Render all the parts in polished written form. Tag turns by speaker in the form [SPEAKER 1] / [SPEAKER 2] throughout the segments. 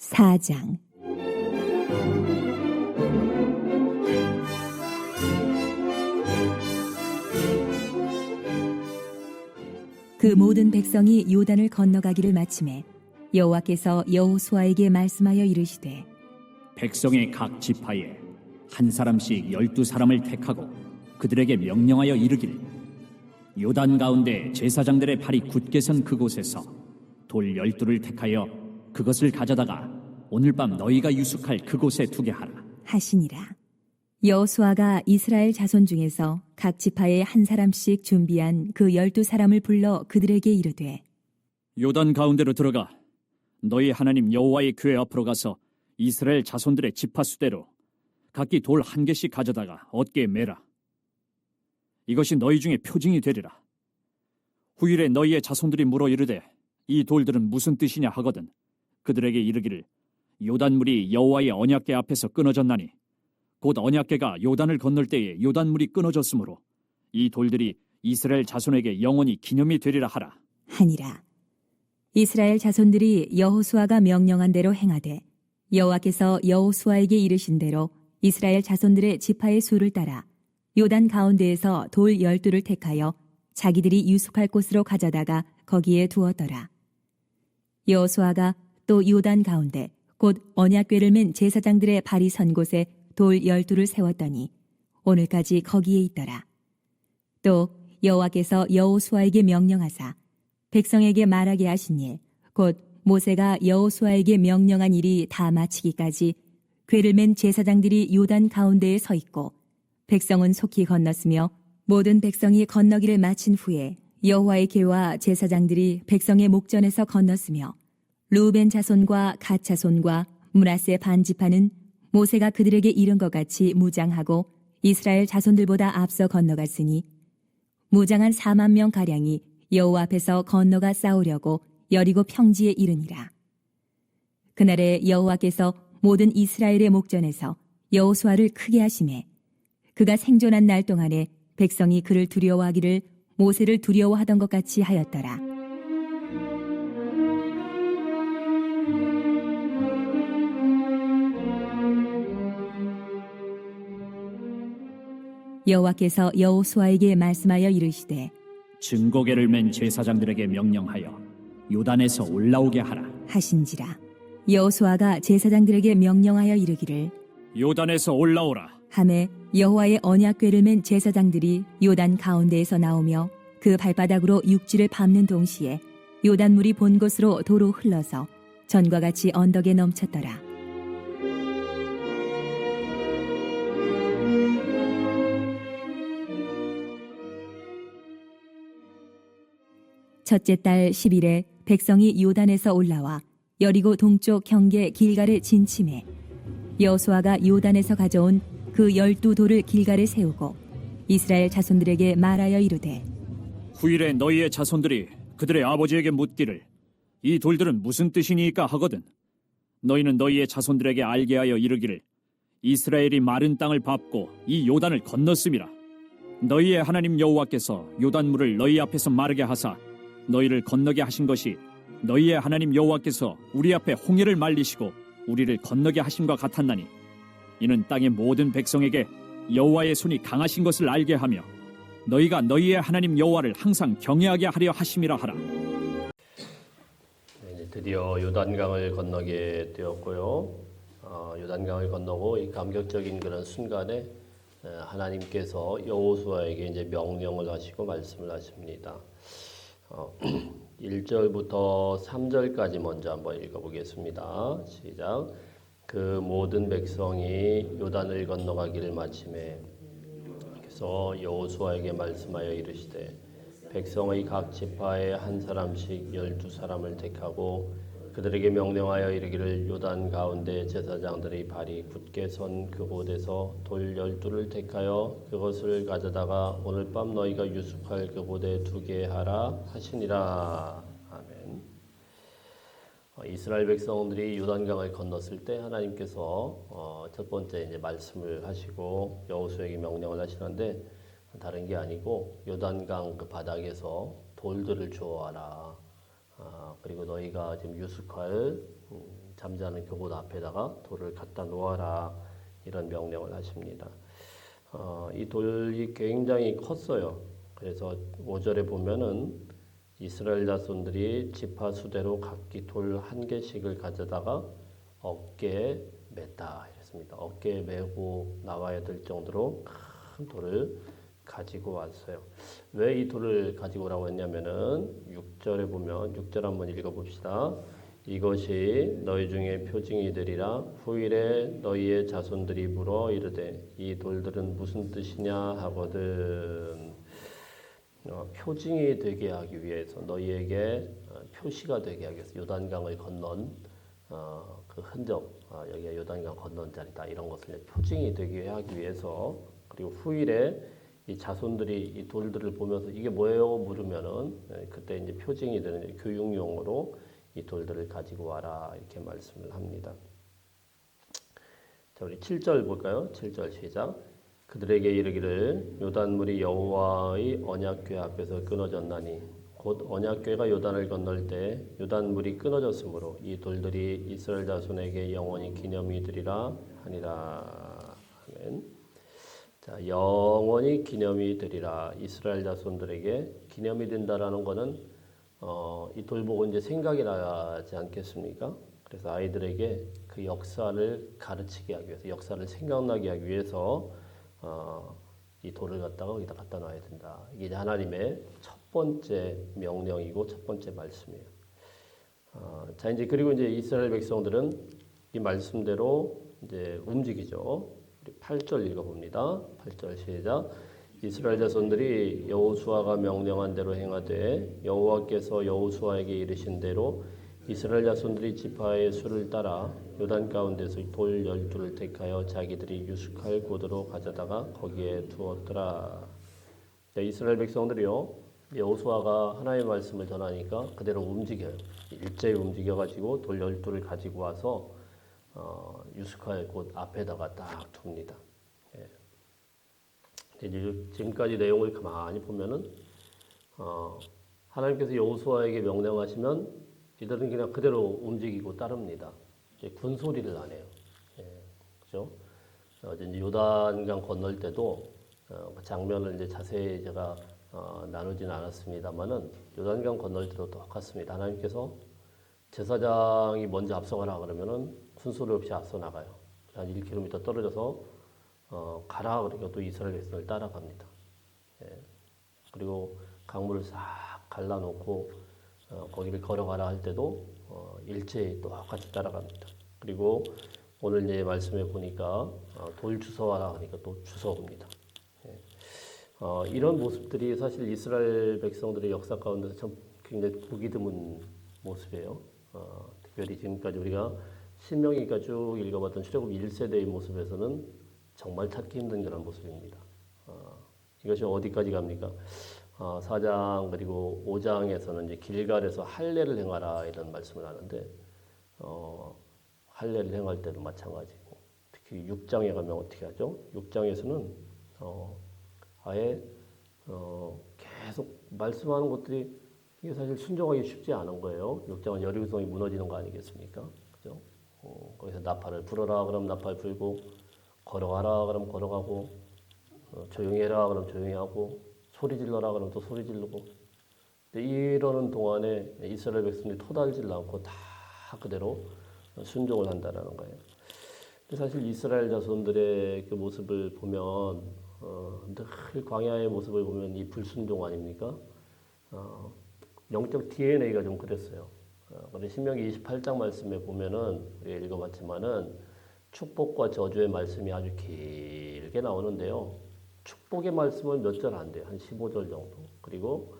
[SPEAKER 1] 4장. 그 모든 백성이 요단을 건너가기를 마치매 여호와께서 여호수아에게 말씀하여 이르시되
[SPEAKER 2] 백성의 각 지파에 한 사람씩 12사람을 택하고 그들에게 명령하여 이르기를 요단 가운데 제사장들의 발이 굳게 선 그곳에서 돌 12를 택하여 그것을 가져다가 오늘 밤 너희가 유숙할 그곳에 두게 하라
[SPEAKER 1] 하시니라. 여호수아가 이스라엘 자손 중에서 각 지파에 한 사람씩 준비한 그 12사람을 불러 그들에게 이르되
[SPEAKER 2] 요단 가운데로 들어가 너희 하나님 여호와의 교회 앞으로 가서 이스라엘 자손들의 지파 수대로 각기 돌 한 개씩 가져다가 어깨에 매라. 이것이 너희 중에 표징이 되리라. 후일에 너희의 자손들이 물어 이르되 이 돌들은 무슨 뜻이냐 하거든 그들에게 이르기를 요단물이 여호와의 언약궤 앞에서 끊어졌나니 곧 언약궤가 요단을 건널 때에 요단물이 끊어졌으므로 이 돌들이 이스라엘 자손에게 영원히 기념이 되리라 하라
[SPEAKER 1] 하니라. 이스라엘 자손들이 여호수아가 명령한 대로 행하되 여호와께서 여호수아에게 이르신 대로 이스라엘 자손들의 지파의 수를 따라 요단 가운데에서 돌 12를 택하여 자기들이 유숙할 곳으로 가져다가 거기에 두었더라. 여호수아가 또 요단 가운데 곧 언약궤를 맨 제사장들의 발이 선 곳에 돌 12를 세웠더니 오늘까지 거기에 있더라. 또 여호와께서 여호수아에게 명령하사 백성에게 말하게 하신 일, 곧 모세가 여호수아에게 명령한 일이 다 마치기까지 궤를 맨 제사장들이 요단 가운데에 서 있고 백성은 속히 건넜으며 모든 백성이 건너기를 마친 후에 여호와의 궤와 제사장들이 백성의 목전에서 건넜으며 르우벤 자손과 갓 자손과 므낫세 반 지파는 모세가 그들에게 이른 것 같이 무장하고 이스라엘 자손들보다 앞서 건너갔으니 무장한 4만 명 가량이 여호와 앞에서 건너가 싸우려고 여리고 평지에 이르니라. 그날에 여호와께서 모든 이스라엘의 목전에서 여호수아를 크게 하시매 그가 생존한 날 동안에 백성이 그를 두려워하기를 모세를 두려워하던 것 같이 하였더라. 여호와께서 여호수아에게 말씀하여 이르시되
[SPEAKER 2] 증거궤를 맨 제사장들에게 명령하여 요단에서 올라오게 하라
[SPEAKER 1] 하신지라. 여호수아가 제사장들에게 명령하여 이르기를
[SPEAKER 2] 요단에서 올라오라
[SPEAKER 1] 하매 여호와의 언약궤를 맨 제사장들이 요단 가운데에서 나오며 그 발바닥으로 육지를 밟는 동시에 요단물이 본 곳으로 도로 흘러서 전과 같이 언덕에 넘쳤더라. 첫째 달 10일에 백성이 요단에서 올라와 여리고 동쪽 경계 길갈에 진침해 여호수아가 요단에서 가져온 그 12돌을 길갈에 세우고 이스라엘 자손들에게 말하여 이르되
[SPEAKER 2] 후일에 너희의 자손들이 그들의 아버지에게 묻기를 이 돌들은 무슨 뜻이니까 하거든 너희는 너희의 자손들에게 알게 하여 이르기를 이스라엘이 마른 땅을 밟고 이 요단을 건넜음이라 너희의 하나님 여호와께서 요단물을 너희 앞에서 마르게 하사 너희를 건너게 하신 것이 너희의 하나님 여호와께서 우리 앞에 홍해를 말리시고 우리를 건너게 하심과 같았나니 이는 땅의 모든 백성에게 여호와의 손이 강하신 것을 알게 하며 너희가 너희의 하나님 여호와를 항상 경외하게 하려 하심이라 하라.
[SPEAKER 3] 이제 드디어 요단강을 건너게 되었고요. 요단강을 건너고 이 감격적인 그런 순간에 하나님께서 여호수아에게 이제 명령을 하시고 말씀을 하십니다. 1절부터 3절까지 먼저 한번 읽어보겠습니다. 시작. 그 모든 백성이 요단을 건너가기를 마치매 그래서 여호수아에게 말씀하여 이르시되 백성의 각 지파에 한 사람씩 12사람을 택하고 그들에게 명령하여 이르기를 요단 가운데 제사장들의 발이 굳게 선 그곳에서 돌 12를 택하여 그것을 가져다가 오늘 밤 너희가 유숙할 그곳에 두게 하라 하시니라. 아멘. 이스라엘 백성들이 요단강을 건넜을 때 하나님께서 첫 번째 이제 말씀을 하시고 여호수아에게 명령을 하시는데 다른 게 아니고 요단강 그 바닥에서 돌들을 주워와라. 그리고 너희가 지금 유숙할 잠자는 그곳 앞에다가 돌을 갖다 놓아라 이런 명령을 하십니다. 이 돌이 굉장히 컸어요. 그래서 5절에 보면은 이스라엘 자손들이 지파 수대로 각기 돌 한 개씩을 가져다가 어깨에 맸다 이랬습니다. 어깨에 메고 나와야 될 정도로 큰 돌을 가지고 왔어요. 왜 이 돌을 가지고 오라고 했냐면은 6절에 보면 6절 한번 읽어봅시다. 이것이 너희 중에 표징이 되리라. 후일에 너희의 자손들이 물어 이르되 이 돌들은 무슨 뜻이냐 하거든. 표징이 되게 하기 위해서 너희에게 표시가 되게 하기 위해서 요단강을 건넌 그 흔적, 여기가 요단강 건넌 자리다 이런 것을 표징이 되게 하기 위해서 그리고 후일에 이 자손들이 이 돌들을 보면서 이게 뭐예요 물으면은 그때 이제 표징이 되는 교육용으로 이 돌들을 가지고 와라 이렇게 말씀을 합니다. 자, 우리 7절 볼까요? 7절 시작. 그들에게 이르기를 요단물이 여호와의 언약궤 앞에서 끊어졌나니 곧 언약궤가 요단을 건널 때 요단물이 끊어졌으므로 이 돌들이 이스라엘 자손에게 영원히 기념이 되리라 하니라. 아멘. 자, 영원히 기념이 되리라. 이스라엘 자손들에게 기념이 된다라는 것은 이 돌 보고 이제 생각이 나지 않겠습니까? 그래서 아이들에게 그 역사를 가르치게 하기 위해서, 역사를 생각나게 하기 위해서 이 돌을 갖다가 여기다 갖다 놔야 된다. 이게 하나님의 첫 번째 명령이고 첫 번째 말씀이에요. 자, 이제 그리고 이제 이스라엘 백성들은 이 말씀대로 이제 움직이죠. 우리 8절 읽어봅니다. 8절 시작. 이스라엘 자손들이 여호수아가 명령한 대로 행하되 여호와께서 여호수아에게 이르신 대로 이스라엘 자손들이 지파의 수를 따라 요단 가운데서 돌 12를 택하여 자기들이 유숙할 곳으로 가져다가 거기에 두었더라. 자, 이스라엘 백성들이요 여호수아가 하나님의 말씀을 전하니까 그대로 움직여요. 일제히 움직여가지고 돌 12를 가지고 와서 유숙할 곳 앞에다가 딱 둡니다. 이제 지금까지 내용을 가만히 보면은 하나님께서 여호수아에게 명령하시면 이들은 그냥 그대로 움직이고 따릅니다. 이제 군소리를 안 해요. 그죠? 이제 요단강 건널 때도 장면을 이제 자세히 제가 나누지는 않았습니다만은 요단강 건널 때도 똑같습니다. 하나님께서 제사장이 먼저 앞서가라 그러면은 군소리 없이 앞서 나가요. 한 1km 떨어져서 가라 그러니까 또 이스라엘 백성을 따라갑니다. 그리고 강물을 싹 갈라놓고 거기를 걸어가라 할 때도 일제히 똑같이 따라갑니다. 그리고 오늘 이제 말씀에 보니까 돌 주워와라 하니까 또 주워옵니다. 이런 모습들이 사실 이스라엘 백성들의 역사 가운데서 참 굉장히 보기 드문 모습이에요. 특별히 지금까지 우리가 신명기까지 쭉 읽어봤던 출애굽 1세대의 모습에서는 정말 찾기 힘든 그런 모습입니다. 이것이 어디까지 갑니까? 4장 그리고 5장에서는 이제 길갈에서 할례를 행하라 이런 말씀을 하는데 할례를 행할 때도 마찬가지고 특히 6장에 가면 어떻게 하죠? 6장에서는 아예 계속 말씀하는 것들이 이게 사실 순종하기 쉽지 않은 거예요. 6장은 여리고성이 무너지는 거 아니겠습니까? 그죠? 거기서 나팔을 불어라 그럼 나팔 불고 걸어가라 그럼 걸어가고 조용히 해라 그럼 조용히 하고 소리 질러라 그럼 또 소리 지르고 근데 이러는 동안에 이스라엘 백성들이 토달질 않고 다 그대로 순종을 한다라는 거예요. 근데 사실 이스라엘 자손들의 그 모습을 보면 늘 광야의 모습을 보면 이 불순종 아닙니까? 영적 DNA가 좀 그랬어요. 근데 신명기 28장 말씀에 보면은 우리가 읽어봤지만은 축복과 저주의 말씀이 아주 길게 나오는데요. 축복의 말씀은 몇 절 안 돼요. 한 15절 정도. 그리고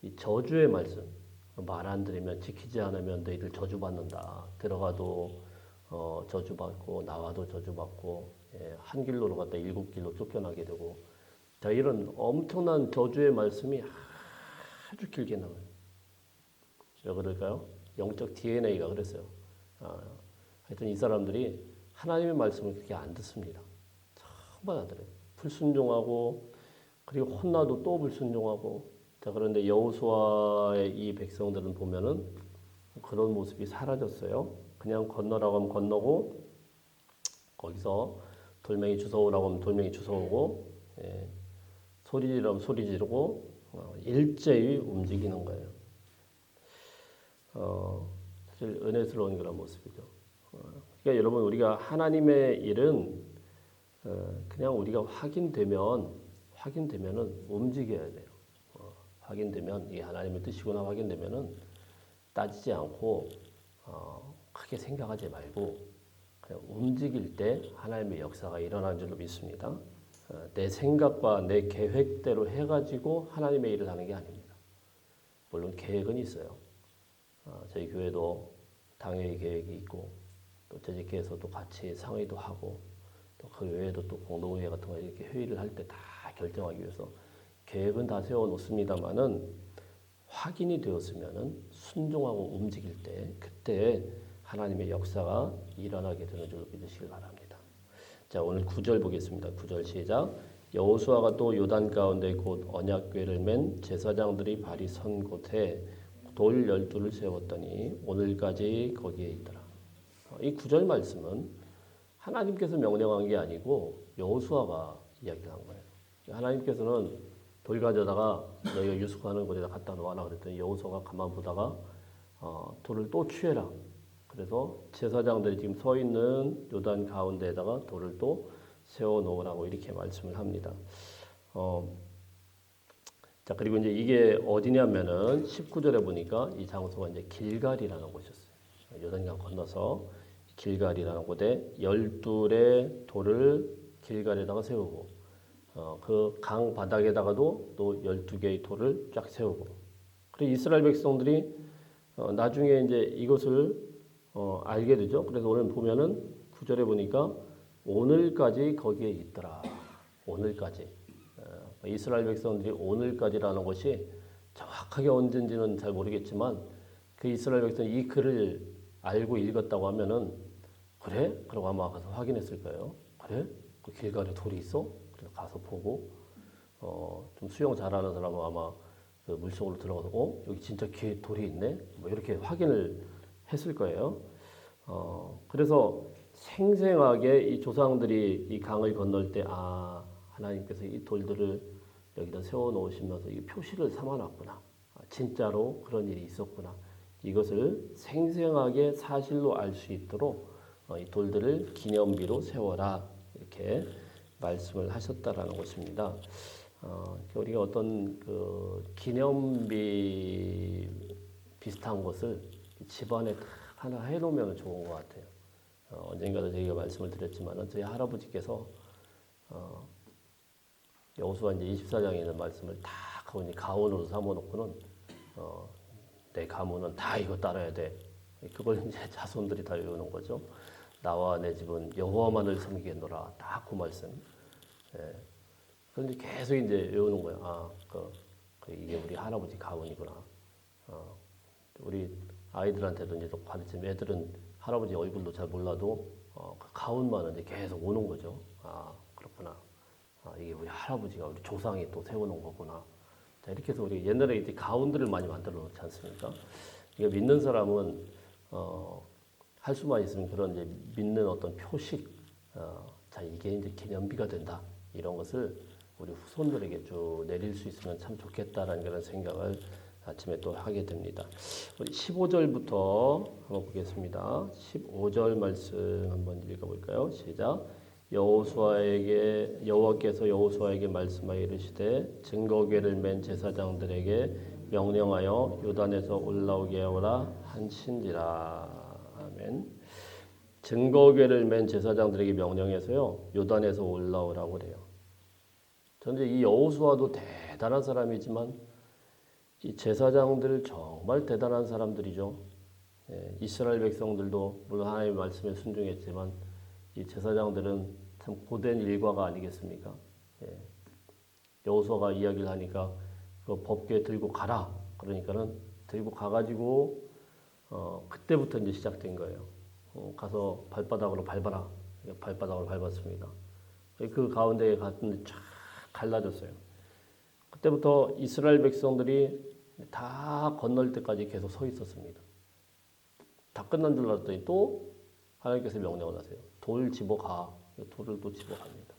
[SPEAKER 3] 이 저주의 말씀, 말 안 들으면 지키지 않으면 너희들 저주받는다. 들어가도 저주받고 나와도 저주받고 한 길로로 갔다 7길로 쫓겨나게 되고 자 이런 엄청난 저주의 말씀이 아주 길게 나와요. 왜 그럴까요? 영적 DNA가 그랬어요. 하여튼 이 사람들이 하나님의 말씀을 그렇게 안 듣습니다. 정말 안 들어요. 불순종하고 그리고 혼나도 또 불순종하고 자, 그런데 여호수아의 이 백성들은 보면은 그런 모습이 사라졌어요. 그냥 건너라고 하면 건너고 거기서 돌멩이 주워오라고 하면 돌멩이 주워오고 예, 소리 지르면 소리 지르고 일제히 움직이는 거예요. 사실 은혜스러운 그런 모습이죠. 그러니까 여러분 우리가 하나님의 일은 그냥 우리가 확인되면은 움직여야 돼요. 확인되면 이게 하나님의 뜻이구나 확인되면은 따지지 않고 크게 생각하지 말고 그냥 움직일 때 하나님의 역사가 일어나는 줄로 믿습니다. 내 생각과 내 계획대로 해가지고 하나님의 일을 하는 게 아닙니다. 물론 계획은 있어요. 저희 교회도 당회의 계획이 있고 또 재직회에서도 같이 상의도 하고 또 그 외에도 또 공동회의 같은 거 이렇게 회의를 할 때 다 결정하기 위해서 계획은 다 세워놓습니다만은 확인이 되었으면은 순종하고 움직일 때 그때 하나님의 역사가 일어나게 되는 줄로 믿으시길 바랍니다. 자, 오늘 9절 보겠습니다. 9절 시작. 여호수아가 또 요단 가운데 곧 언약궤를 맨 제사장들이 발이 선 곳에 돌 12를 세웠더니 오늘까지 거기에 있더라. 이 9절 말씀은 하나님께서 명령한 게 아니고 여호수아가 이야기를 한 거예요. 하나님께서는 돌 가져다가 너희가 유숙하는 곳에다 갖다 놓아라 그랬더니 여호수아가 가만 보다가 돌을 또 취해라. 그래서 제사장들이 지금 서 있는 요단 가운데에다가 돌을 또 세워 놓으라고 이렇게 말씀을 합니다. 자, 그리고 이제 이게 어디냐면은 19절에 보니까 이 장소가 이제 길갈이라는 곳이었어요. 요단강 건너서 길갈이라는 곳에 12의 돌을 길갈에다가 세우고 그 강 바닥에다가도 또 12개의 돌을 쫙 세우고 그리고 이스라엘 백성들이 나중에 이제 이것을 알게 되죠. 그래서 오늘 보면은 9절에 보니까 오늘까지 거기에 있더라. 오늘까지. 이스라엘 백성들이 오늘까지라는 것이 정확하게 언젠지는 잘 모르겠지만 그 이스라엘 백성이 이 글을 알고 읽었다고 하면은 그래? 그러고 아마 가서 확인했을 거예요. 그래? 그 길가에 돌이 있어? 그래서 가서 보고 좀 수영 잘하는 사람은 아마 그 물속으로 들어가서 여기 진짜 귀에 돌이 있네? 뭐 이렇게 확인을 했을 거예요. 그래서 생생하게 이 조상들이 이 강을 건널 때 하나님께서 이 돌들을 여기다 세워 놓으시면서 이 표시를 삼아 놨구나. 진짜로 그런 일이 있었구나. 이것을 생생하게 사실로 알 수 있도록 이 돌들을 기념비로 세워라. 이렇게 말씀을 하셨다라는 것입니다. 우리가 어떤 그 기념비 비슷한 것을 집안에 하나 해놓으면 좋은 것 같아요. 언젠가도 저희가 말씀을 드렸지만 저희 할아버지께서 여호수아 이제 24장에 있는 말씀을 다 가문으로 삼아놓고는 내 가문은 다 이거 따라야 돼. 그걸 이제 자손들이 다 외우는 거죠. 나와 내 집은 여호와만을 섬기겠노라. 딱 그 말씀. 예. 그런데 계속 이제 외우는 거예요. 이게 우리 할아버지 가문이구나. 우리 아이들한테도 이제 또 가르치면 애들은 할아버지 얼굴도 잘 몰라도 그 가운만은 이제 계속 오는 거죠. 그렇구나. 이게 우리 할아버지가 우리 조상이 또 세워놓은 거구나. 자, 이렇게 해서 우리 옛날에 이제 가운들을 많이 만들어 놓지 않습니까? 이거 믿는 사람은 할 수만 있으면 그런 이제 믿는 어떤 표식, 자 이게 이제 기념비가 된다. 이런 것을 우리 후손들에게 쭉 내릴 수 있으면 참 좋겠다라는 그런 생각을 아침에 또 하게 됩니다. 우리 15절부터 한번 보겠습니다. 15절 말씀 한번 읽어볼까요? 시작. 여호와께서 여호수아에게 말씀하여 이르시되 증거궤를 맨 제사장들에게 명령하여 요단에서 올라오게 하오라 한신지라. 아멘. 증거궤를 맨 제사장들에게 명령해서요 요단에서 올라오라고 그래요. 그런데 이 여호수아도 대단한 사람이지만 이 제사장들 정말 대단한 사람들이죠. 이스라엘 백성들도 물론 하나님의 말씀에 순종했지만 이 제사장들은 참 고된 일과가 아니겠습니까? 여호수아가 이야기를 하니까 그 법궤 들고 가라. 그러니까는 들고 가가지고 그때부터 이제 시작된 거예요. 가서 발바닥으로 밟아라. 발바닥으로 밟았습니다. 그 가운데에 갔는데 쫙 갈라졌어요. 그때부터 이스라엘 백성들이 다 건널 때까지 계속 서 있었습니다. 다 끝난 줄 알았더니 또 하나님께서 명령을 하세요. 돌 집어가. 돌을 또 집어갑니다.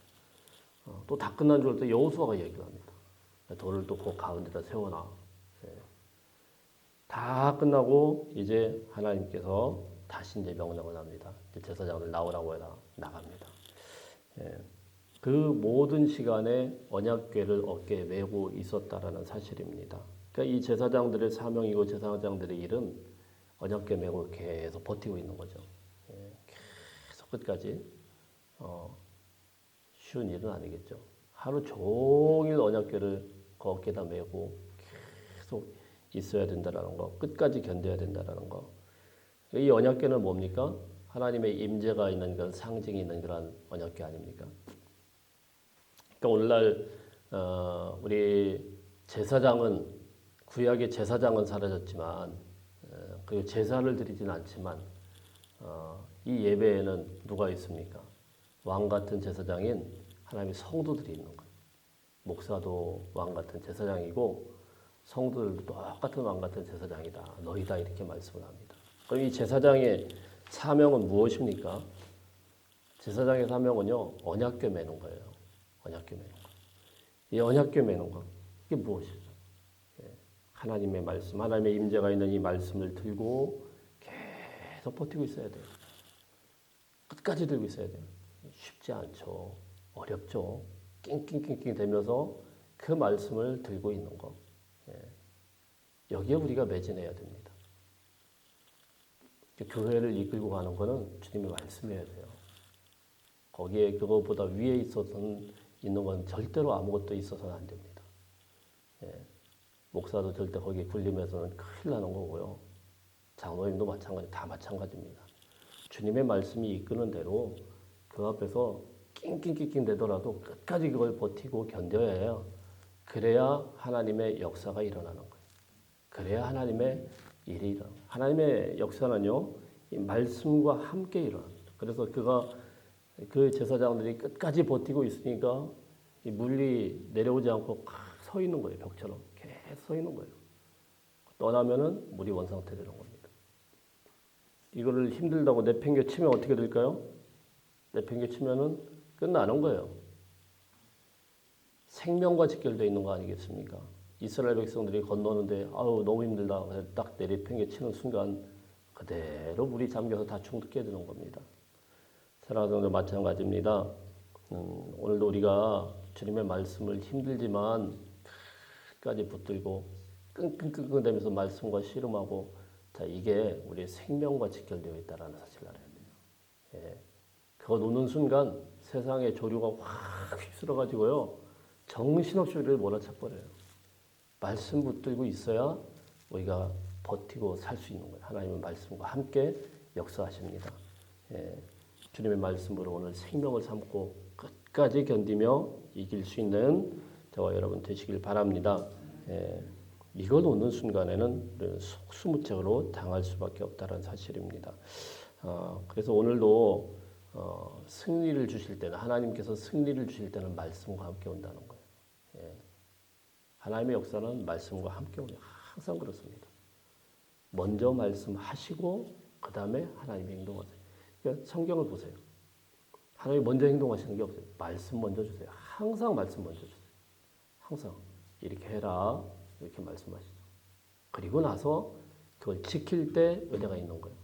[SPEAKER 3] 또 다 끝난 줄 알았더니 여호수아가 얘기를 합니다. 돌을 또 그 가운데다 세워놔. 예. 다 끝나고 이제 하나님께서 다시 이제 명령을 합니다. 이제 제사장을 나오라고 해라. 나갑니다. 예. 그 모든 시간에 언약궤를 어깨에 메고 있었다라는 사실입니다. 그러니까 이 제사장들의 사명이고 제사장들의 일은 언약궤 메고 계속 버티고 있는 거죠. 예. 계속 끝까지 쉬운 일은 아니겠죠. 하루 종일 언약궤를 그 어깨에다 메고 계속 있어야 된다라는 거, 끝까지 견뎌야 된다라는 거. 이 언약궤는 뭡니까? 하나님의 임재가 있는 그런 상징이 있는 그런 언약궤 아닙니까? 그러니까 오늘날 우리 제사장은 구약의 제사장은 사라졌지만 그리고 제사를 드리진 않지만 이 예배에는 누가 있습니까? 왕 같은 제사장인 하나님의 성도들이 있는 거예요. 목사도 왕 같은 제사장이고 성도들도 똑같은 왕 같은 제사장이다. 너희다 이렇게 말씀을 합니다. 그럼 이 제사장의 사명은 무엇입니까? 제사장의 사명은요 언약궤 매는 거예요. 언약궤 매는 거. 이 언약궤 매는 거 이게 무엇이죠? 하나님의 말씀, 하나님의 임재가 있는 이 말씀을 들고 계속 버티고 있어야 돼요. 끝까지 들고 있어야 돼요. 쉽지 않죠. 어렵죠. 낑낑낑낑 되면서 그 말씀을 들고 있는 거. 여기에 우리가 매진해야 됩니다. 교회를 이끌고 가는 거는 주님의 말씀이어야 돼요. 거기에 그것보다 위에 있어서는 있는 건 절대로 아무것도 있어서는 안 됩니다. 목사도 절대 거기에 굴림해서는 큰일 나는 거고요. 장로님도 마찬가지, 다 마찬가지입니다. 주님의 말씀이 이끄는 대로 그 앞에서 낑낑낑낑 되더라도 끝까지 그걸 버티고 견뎌야 해요. 그래야 하나님의 역사가 일어나는 거예요. 그래야 하나님의 일이 일어나는 거예요. 하나님의 역사는요, 이 말씀과 함께 일어납니다. 그래서 그 제사장들이 끝까지 버티고 있으니까 이 물이 내려오지 않고 서 있는 거예요. 벽처럼 계속 서 있는 거예요. 떠나면은 물이 원상태 되는 겁니다. 이거를 힘들다고 내팽개치면 어떻게 될까요? 내팽개치면은 끝나는 거예요. 생명과 직결되어 있는 거 아니겠습니까? 이스라엘 백성들이 건너는데 아우 너무 힘들다. 딱 내팽개치는 순간 그대로 물이 잠겨서 다 죽게 되는 겁니다. 사랑하는 성도 마찬가지입니다. 오늘도 우리가 주님의 말씀을 힘들지만 끝까지 붙들고 끙끙끙끙 대면서 말씀과 씨름하고 자 이게 우리의 생명과 직결되어 있다는 사실을 알아야 돼요. 예. 그거 놓는 순간 세상의 조류가 확 휩쓸어가지고요 정신없이 우리를 몰아쳐버려요. 말씀 붙들고 있어야 우리가 버티고 살 수 있는 거예요. 하나님의 말씀과 함께 역사하십니다. 예. 주님의 말씀으로 오늘 생명을 삼고 끝까지 견디며 이길 수 있는 저와 여러분 되시길 바랍니다. 이걸 놓는 순간에는 우리는 속수무책으로 당할 수밖에 없다는 사실입니다. 그래서 오늘도 승리를 주실 때는 하나님께서 승리를 주실 때는 말씀과 함께 온다는 거예요. 하나님의 역사는 말씀과 함께 오요. 항상 그렇습니다. 먼저 말씀하시고 그 다음에 하나님의 행동하세요. 그러니까 성경을 보세요. 하나님이 먼저 행동하시는 게 없어요. 말씀 먼저 주세요. 항상 말씀 먼저 주세요. 항상 이렇게 해라 이렇게 말씀하시죠. 그리고 나서 그걸 지킬 때 은혜가 있는 거예요.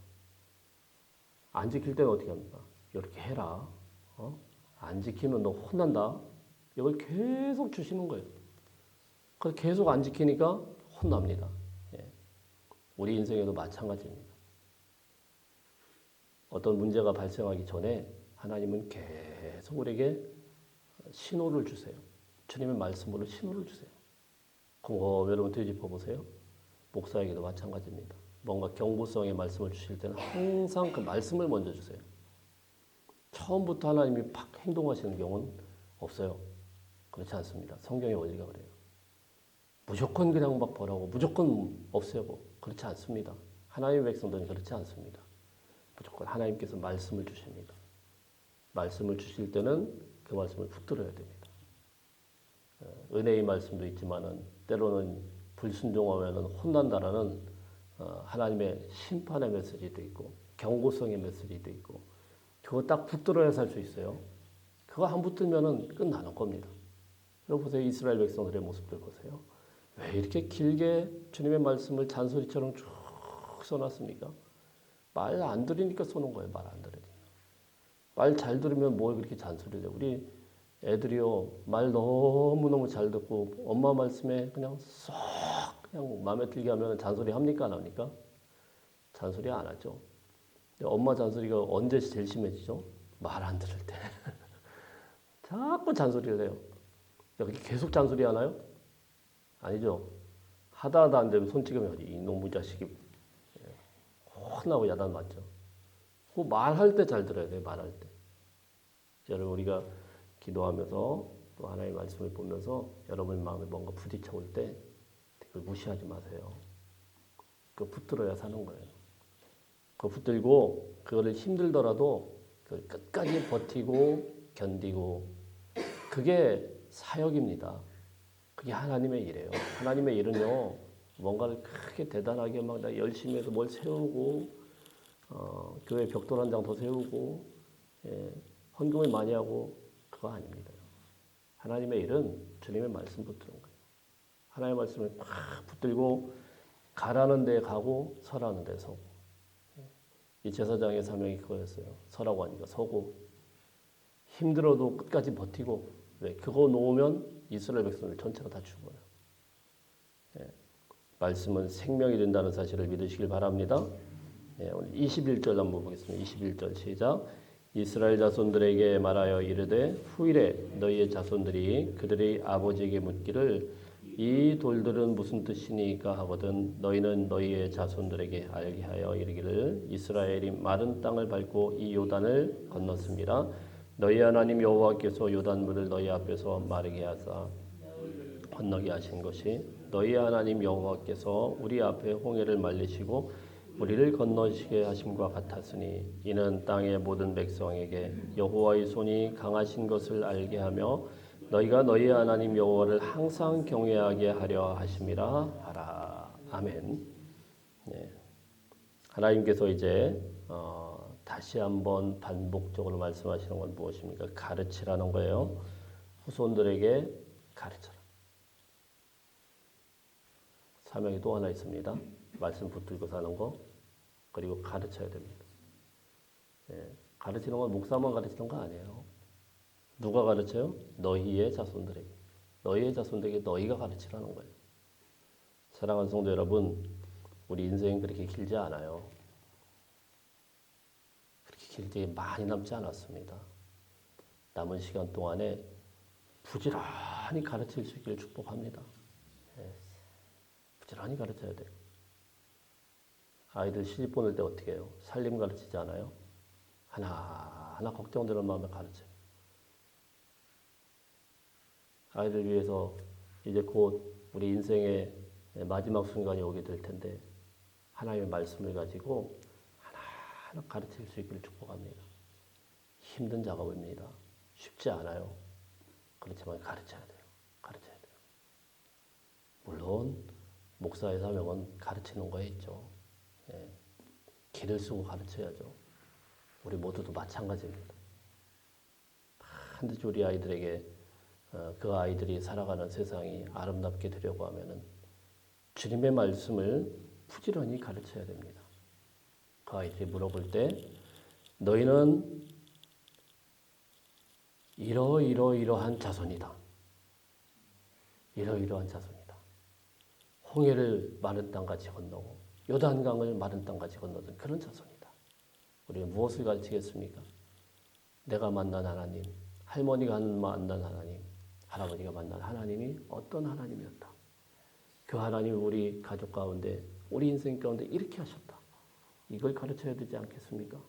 [SPEAKER 3] 안 지킬 때는 어떻게 합니까? 이렇게 해라. 안 지키면 너 혼난다. 이걸 계속 주시는 거예요. 그래서 계속 안 지키니까 혼납니다. 우리 인생에도 마찬가지입니다. 어떤 문제가 발생하기 전에 하나님은 계속 우리에게 신호를 주세요. 주님의 말씀으로 신호를 주세요. 곰곰 여러분 되짚어 보세요. 목사에게도 마찬가지입니다. 뭔가 경고성의 말씀을 주실 때는 항상 그 말씀을 먼저 주세요. 처음부터 하나님이 팍 행동하시는 경우는 없어요. 그렇지 않습니다. 성경의 원리가 그래요. 무조건 그냥 막 벌하고 무조건 없애고 그렇지 않습니다. 하나님의 백성들은 그렇지 않습니다. 무조건 하나님께서 말씀을 주십니다. 말씀을 주실 때는 그 말씀을 붙들어야 됩니다. 은혜의 말씀도 있지만은 때로는 불순종하면은 혼난다라는 하나님의 심판의 메시지도 있고 경고성의 메시지도 있고 그거 딱 붙들어야 살 수 있어요. 그거 안 붙들면은 끝나는 겁니다. 여러분 보세요. 이스라엘 백성들의 모습들 보세요. 왜 이렇게 길게 주님의 말씀을 잔소리처럼 쭉 써놨습니까? 말 안 들으니까 쏘는 거예요. 말 안 들으니까. 말 잘 들으면 뭘 그렇게 잔소리를 해요. 우리 애들이요. 말 너무너무 잘 듣고 엄마 말씀에 그냥 쏙 그냥 마음에 들게 하면 잔소리 합니까? 안 합니까? 잔소리 안 하죠. 엄마 잔소리가 언제 제일 심해지죠? 말 안 들을 때. 자꾸 잔소리를 해요. 그렇게 계속 잔소리 하나요? 아니죠. 하다 안 되면 손찌검이 이놈의 자식이 혼나고 야단 맞죠. 그 말할 때 잘 들어야 돼요. 말할 때. 여러분 우리가 기도하면서 또 하나님의 말씀을 보면서 여러분 마음에 뭔가 부딪혀 올 때 그걸 무시하지 마세요. 그거 붙들어야 사는 거예요. 그거 붙들고 그거를 힘들더라도 그걸 끝까지 버티고 견디고 그게 사역입니다. 그게 하나님의 일이에요. 하나님의 일은요, 뭔가를 크게 대단하게 막 나 열심히 해서 뭘 세우고, 교회 벽돌 한 장 더 세우고, 헌금을 많이 하고, 그거 아닙니다. 하나님의 일은 주님의 말씀 붙드는 거예요. 하나님의 말씀을 팍 붙들고, 가라는 데 가고, 서라는 데 서고. 이 제사장의 사명이 그거였어요. 서라고 하니까 서고, 힘들어도 끝까지 버티고, 왜? 그거 놓으면 이스라엘 백성들 전체가 다 죽어요. 말씀은 생명이 된다는 사실을 믿으시길 바랍니다. 오늘 21절 한번 보겠습니다. 21절 시작. 이스라엘 자손들에게 말하여 이르되 후일에 너희의 자손들이 그들의 아버지에게 묻기를 이 돌들은 무슨 뜻이니까 하거든 너희는 너희의 자손들에게 알게 하여 이르기를 이스라엘이 마른 땅을 밟고 이 요단을 건넜습니다. 너희 하나님 여호와께서 요단물을 너희 앞에서 마르게 하사 건너게 하신 것이 너희 하나님 여호와께서 우리 앞에 홍해를 말리시고 우리를 건너시게 하심과 같았으니 이는 땅의 모든 백성에게 여호와의 손이 강하신 것을 알게 하며 너희가 너희 하나님 여호와를 항상 경외하게 하려 하심이라 하라. 아멘. 네. 하나님께서 이제 다시 한번 반복적으로 말씀하시는 건 무엇입니까? 가르치라는 거예요. 후손들에게 가르쳐라. 사명이 또 하나 있습니다. 말씀 붙들고 사는 거, 그리고 가르쳐야 됩니다. 가르치는 건 목사만 가르치는 거 아니에요. 누가 가르쳐요? 너희의 자손들에게. 너희의 자손들에게 너희가 가르치라는 거예요. 사랑하는 성도 여러분, 우리 인생은 그렇게 길지 않아요. 그렇게 길게 많이 남지 않았습니다. 남은 시간 동안에 부지런히 가르칠 수 있기를 축복합니다. 부지런히 가르쳐야 돼요. 아이들 시집 보낼 때 어떻게 해요? 살림 가르치지 않아요? 하나하나 걱정되는 마음에 가르쳐요. 아이들 위해서 이제 곧 우리 인생의 마지막 순간이 오게 될 텐데 하나님의 말씀을 가지고 하나하나 가르칠 수 있기를 축복합니다. 힘든 작업입니다. 쉽지 않아요. 그렇지만 가르쳐야 돼요. 가르쳐야 돼요. 물론 목사의 사명은 가르치는 거에 있죠. 길을 쓰고 가르쳐야죠. 우리 모두도 마찬가지입니다. 반드시 우리 아이들에게 그 아이들이 살아가는 세상이 아름답게 되려고 하면은 주님의 말씀을 부지런히 가르쳐야 됩니다. 그 아이들이 물어볼 때 너희는 이러이러한 자손이다. 이러이러한 자손이다. 홍해를 마른 땅같이 건너고 요단강을 마른 땅같이 건너던 그런 자손이다. 우리는 무엇을 가르치겠습니까? 내가 만난 하나님, 할머니가 만난 하나님, 할아버지가 만난 하나님이 어떤 하나님이었다. 그 하나님을 우리 가족 가운데, 우리 인생 가운데 이렇게 하셨다. 이걸 가르쳐야 되지 않겠습니까?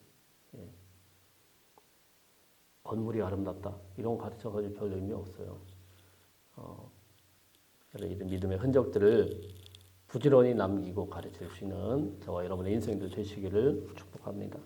[SPEAKER 3] 건물이 아름답다. 이런 거 가르쳐가지고 별 의미 없어요. 이런 믿음의 흔적들을 부지런히 남기고 가르칠 수 있는 저와 여러분의 인생들 되시기를 축복합니다.